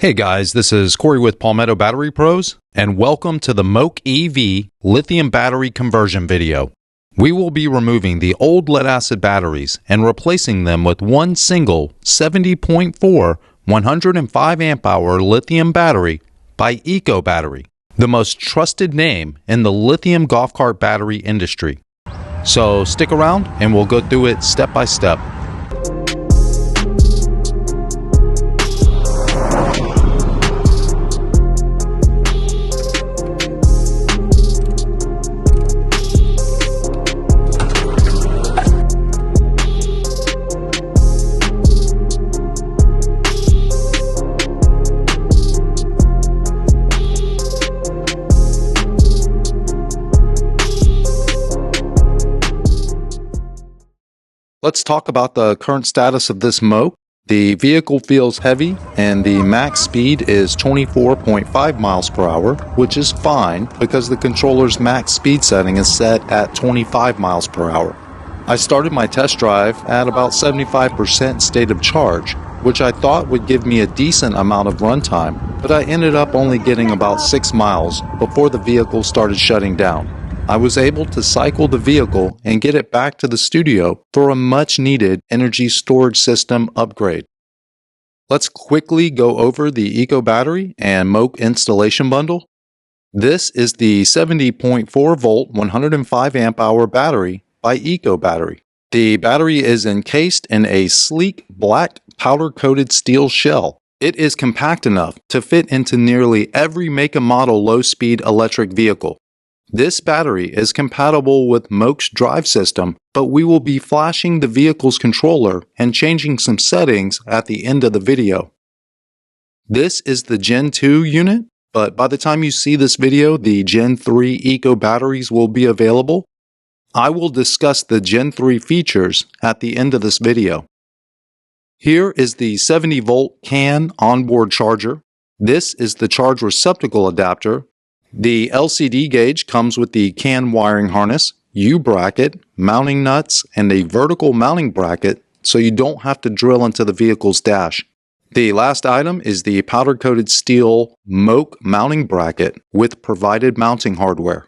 Hey guys, this is Corey with Palmetto Battery Pros, and welcome to the MOKE EV lithium battery conversion video. We will be removing the old lead-acid batteries and replacing them with one single 70.4 105 amp hour lithium battery by Eco Battery, the most trusted name in the lithium golf cart battery industry. So stick around and we'll go through it step by step. Let's talk about the current status of this MOKE. The vehicle feels heavy and the max speed is 24.5 miles per hour, which is fine because the controller's max speed setting is set at 25 miles per hour. I started my test drive at about 75% state of charge, which I thought would give me a decent amount of runtime, but I ended up only getting about 6 miles before the vehicle started shutting down. I was able to cycle the vehicle and get it back to the studio for a much needed energy storage system upgrade. Let's quickly go over the Eco Battery and MOKE installation bundle. This is the 70.4 volt 105 amp hour battery by Eco Battery. The battery is encased in a sleek black powder coated steel shell. It is compact enough to fit into nearly every make and model low speed electric vehicle. This battery is compatible with MOKE's drive system, but we will be flashing the vehicle's controller and changing some settings at the end of the video. This is the Gen 2 unit, but by the time you see this video, the Gen 3 Eco batteries will be available. I will discuss the Gen 3 features at the end of this video. Here is the 70 volt CAN onboard charger. This is the charge receptacle adapter. The LCD gauge comes with the CAN wiring harness, U-bracket, mounting nuts, and a vertical mounting bracket so you don't have to drill into the vehicle's dash. The last item is the powder-coated steel MOKE mounting bracket with provided mounting hardware.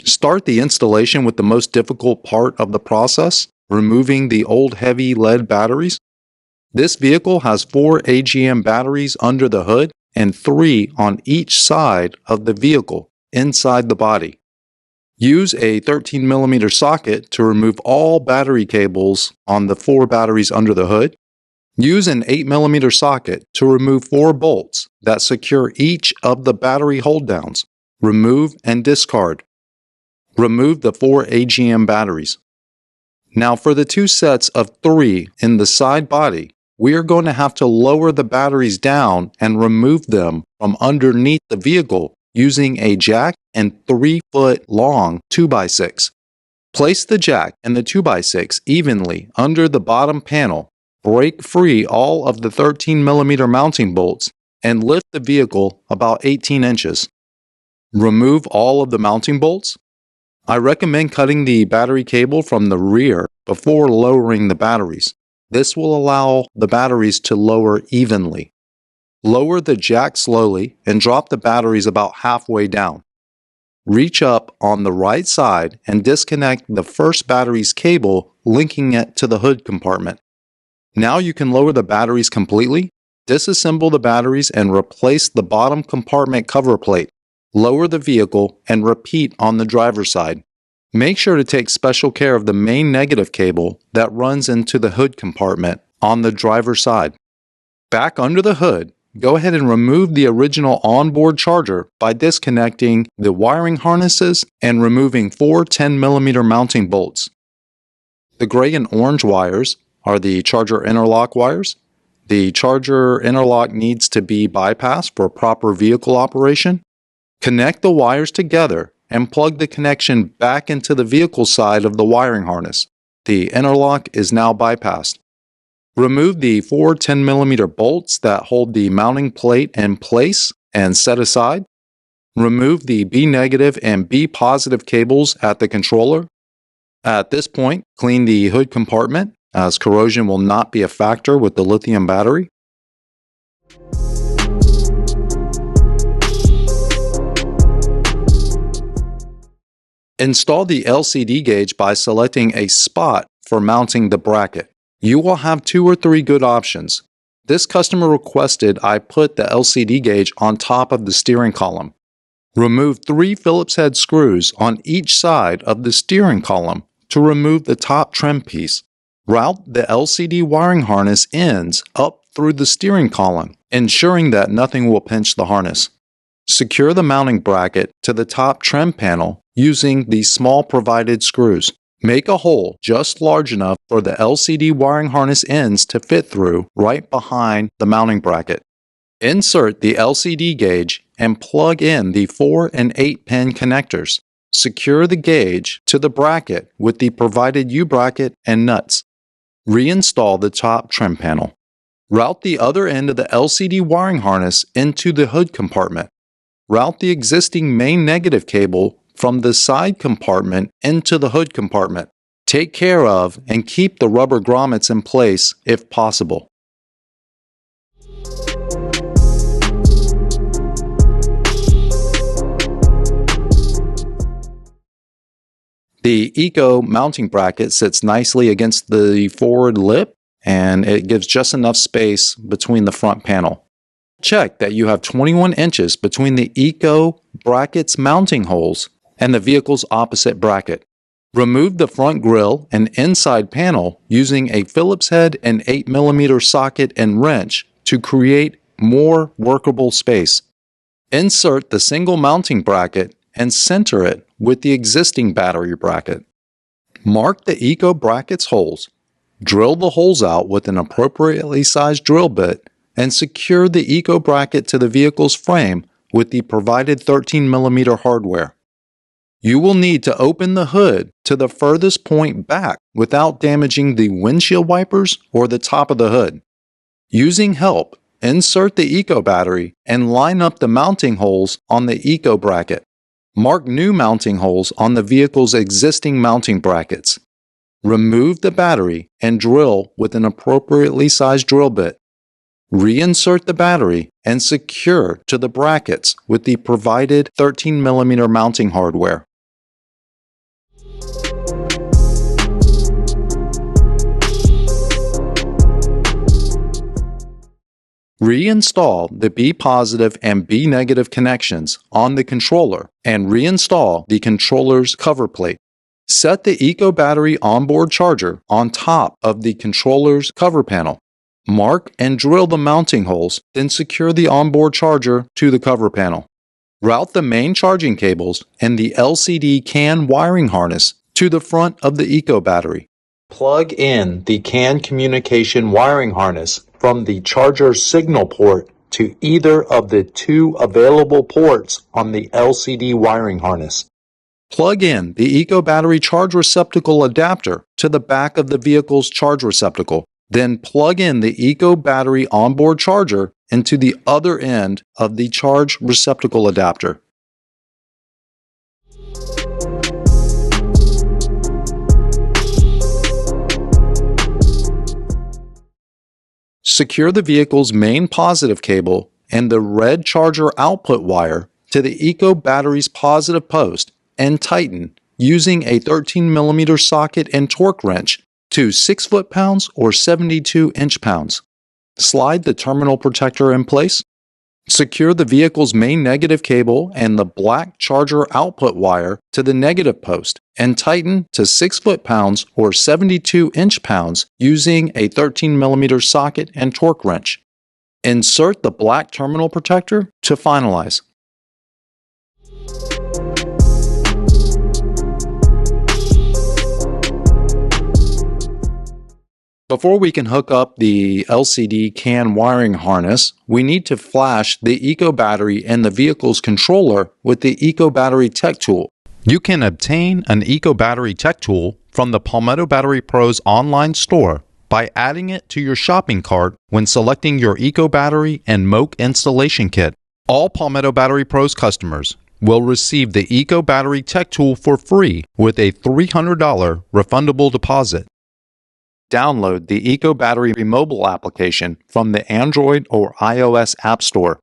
Start the installation with the most difficult part of the process, removing the old heavy lead batteries. This vehicle has 4 AGM batteries under the hood and 3 on each side of the vehicle inside the body. Use a 13mm socket to remove all battery cables on the 4 batteries under the hood. Use an 8mm socket to remove 4 bolts that secure each of the battery hold downs. Remove and discard. Remove the 4 AGM batteries. Now for the 2 sets of 3 in the side body, we are going to have to lower the batteries down and remove them from underneath the vehicle using a jack and 3-foot long 2x6. Place the jack and the 2x6 evenly under the bottom panel, break free all of the 13mm mounting bolts, and lift the vehicle about 18 inches. Remove all of the mounting bolts. I recommend cutting the battery cable from the rear before lowering the batteries. This will allow the batteries to lower evenly. Lower the jack slowly and drop the batteries about halfway down. Reach up on the right side and disconnect the first battery's cable, linking it to the hood compartment. Now you can lower the batteries completely. Disassemble the batteries and replace the bottom compartment cover plate. Lower the vehicle and repeat on the driver's side. Make sure to take special care of the main negative cable that runs into the hood compartment on the driver's side. Back under the hood, go ahead and remove the original onboard charger by disconnecting the wiring harnesses and removing 4 10mm mounting bolts. The gray and orange wires are the charger interlock wires. The charger interlock needs to be bypassed for proper vehicle operation. Connect the wires together and plug the connection back into the vehicle side of the wiring harness. The interlock is now bypassed. Remove the 4 10mm bolts that hold the mounting plate in place and set aside. Remove the B negative and B positive cables at the controller. At this point, clean the hood compartment, as corrosion will not be a factor with the lithium battery. Install the LCD gauge by selecting a spot for mounting the bracket. You will have 2 or 3 good options. This customer requested I put the LCD gauge on top of the steering column. Remove 3 Phillips head screws on each side of the steering column to remove the top trim piece. Route the LCD wiring harness ends up through the steering column, ensuring that nothing will pinch the harness. Secure the mounting bracket to the top trim panel using the small provided screws. Make a hole just large enough for the LCD wiring harness ends to fit through right behind the mounting bracket. Insert the LCD gauge and plug in the 4 and 8 pin connectors. Secure the gauge to the bracket with the provided U-bracket and nuts. Reinstall the top trim panel. Route the other end of the LCD wiring harness into the hood compartment. Route the existing main negative cable from the side compartment into the hood compartment. Take care of and keep the rubber grommets in place if possible. The Eco mounting bracket sits nicely against the forward lip, and it gives just enough space between the front panel. Check that you have 21 inches between the Eco bracket's mounting holes and the vehicle's opposite bracket. Remove the front grille and inside panel using a Phillips head and 8mm socket and wrench to create more workable space. Insert the single mounting bracket and center it with the existing battery bracket. Mark the Eco bracket's holes. Drill the holes out with an appropriately sized drill bit and secure the Eco bracket to the vehicle's frame with the provided 13mm hardware. You will need to open the hood to the furthest point back without damaging the windshield wipers or the top of the hood. Using help, insert the Eco battery and line up the mounting holes on the Eco bracket. Mark new mounting holes on the vehicle's existing mounting brackets. Remove the battery and drill with an appropriately sized drill bit. Reinsert the battery and secure to the brackets with the provided 13mm mounting hardware. Reinstall the B positive and B negative connections on the controller and reinstall the controller's cover plate. Set the Eco battery onboard charger on top of the controller's cover panel. Mark and drill the mounting holes, then secure the onboard charger to the cover panel. Route the main charging cables and the LCD CAN wiring harness to the front of the Eco battery. Plug in the CAN communication wiring harness from the charger signal port to either of the 2 available ports on the LCD wiring harness. Plug in the Eco battery charge receptacle adapter to the back of the vehicle's charge receptacle. Then plug in the Eco battery onboard charger into the other end of the charge receptacle adapter. Secure the vehicle's main positive cable and the red charger output wire to the Eco battery's positive post and tighten using a 13mm socket and torque wrench to 6 foot-pounds or 72 inch-pounds. Slide the terminal protector in place. Secure the vehicle's main negative cable and the black charger output wire to the negative post and tighten to 6 foot-pounds or 72 inch-pounds using a 13mm socket and torque wrench. Insert the black terminal protector to finalize. Before we can hook up the LCD CAN wiring harness, we need to flash the Eco battery and the vehicle's controller with the Eco Battery Tech Tool. You can obtain an Eco Battery Tech Tool from the Palmetto Battery Pros online store by adding it to your shopping cart when selecting your Eco battery and MOKE installation kit. All Palmetto Battery Pros customers will receive the Eco Battery Tech Tool for free with a $300 refundable deposit. Download the Eco Battery mobile application from the Android or iOS App Store.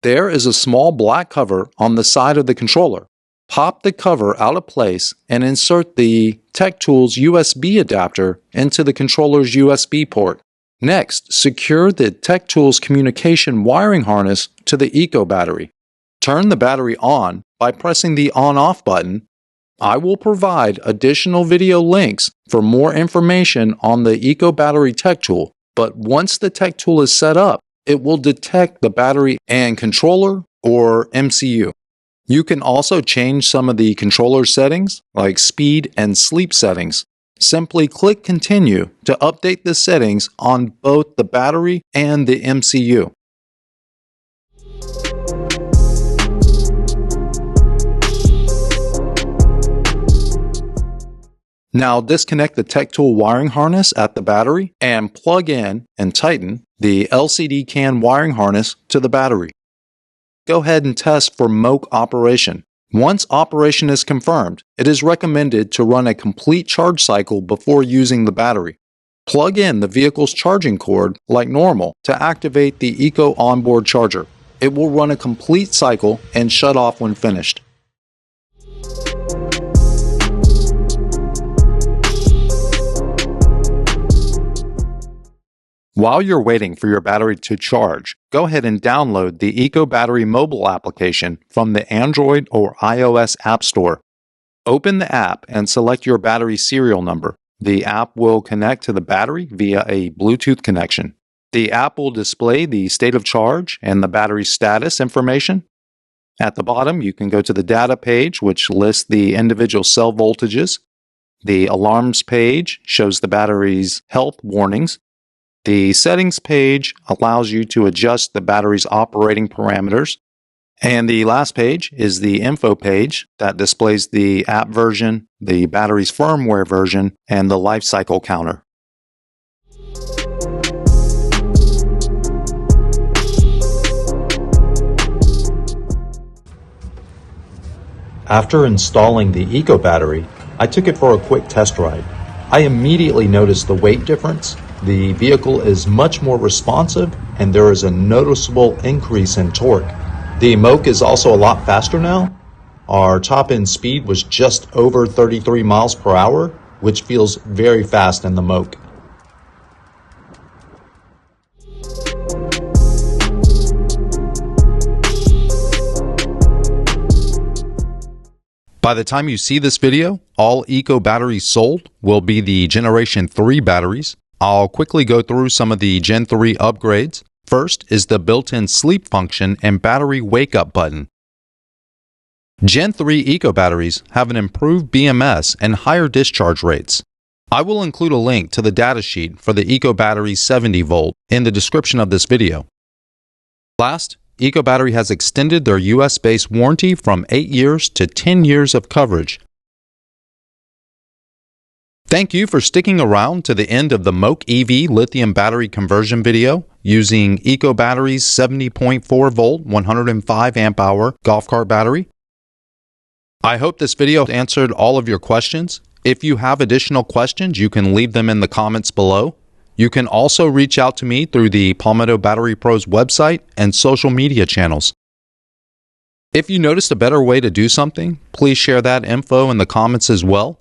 There is a small black cover on the side of the controller. Pop the cover out of place and insert the Tech Tool's USB adapter into the controller's USB port. Next, secure the Tech Tool's communication wiring harness to the Eco Battery. Turn the battery on by pressing the on-off button. I will provide additional video links for more information on the Eco Battery Tech Tool, but once the Tech Tool is set up, it will detect the battery and controller or MCU. You can also change some of the controller settings, like speed and sleep settings. Simply click Continue to update the settings on both the battery and the MCU. Now disconnect the Tech Tool wiring harness at the battery and plug in and tighten the LCD CAN wiring harness to the battery. Go ahead and test for MOKE operation. Once operation is confirmed, it is recommended to run a complete charge cycle before using the battery. Plug in the vehicle's charging cord like normal to activate the Eco onboard charger. It will run a complete cycle and shut off when finished. While you're waiting for your battery to charge, go ahead and download the Eco Battery mobile application from the Android or iOS App Store. Open the app and select your battery serial number. The app will connect to the battery via a Bluetooth connection. The app will display the state of charge and the battery status information. At the bottom, you can go to the data page, which lists the individual cell voltages. The alarms page shows the battery's health warnings. The settings page allows you to adjust the battery's operating parameters. And the last page is the info page that displays the app version, the battery's firmware version, and the life cycle counter. After installing the Eco Battery, I took it for a quick test ride. I immediately noticed the weight difference. The vehicle is much more responsive and there is a noticeable increase in torque. The MOKE is also a lot faster now. Our top end speed was just over 33 miles per hour, which feels very fast in the MOKE. By the time you see this video, all Eco batteries sold will be the Generation 3 batteries. I'll quickly go through some of the Gen 3 upgrades. First is the built-in sleep function and battery wake-up button. Gen 3 Eco batteries have an improved BMS and higher discharge rates. I will include a link to the datasheet for the Eco Battery 70V in the description of this video. Last, Eco Battery has extended their US-based warranty from 8 years to 10 years of coverage. Thank you for sticking around to the end of the MOKE EV lithium battery conversion video using Eco Battery's 70.4 volt 105 amp hour golf cart battery. I hope this video answered all of your questions. If you have additional questions, you can leave them in the comments below. You can also reach out to me through the Palmetto Battery Pros website and social media channels. If you noticed a better way to do something, please share that info in the comments as well.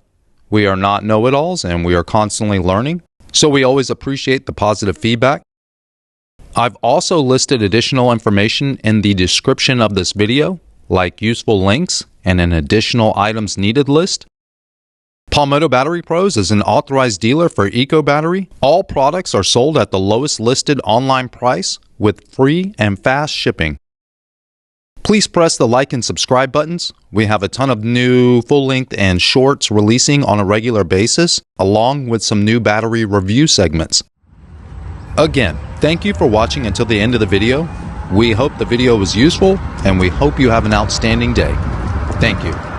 We are not know-it-alls and we are constantly learning, so we always appreciate the positive feedback. I've also listed additional information in the description of this video, like useful links and an additional items needed list. Palmetto Battery Pros is an authorized dealer for Eco Battery. All products are sold at the lowest listed online price with free and fast shipping. Please press the like and subscribe buttons. We have a ton of new full-length and shorts releasing on a regular basis, along with some new battery review segments. Again, thank you for watching until the end of the video. We hope the video was useful, and we hope you have an outstanding day. Thank you.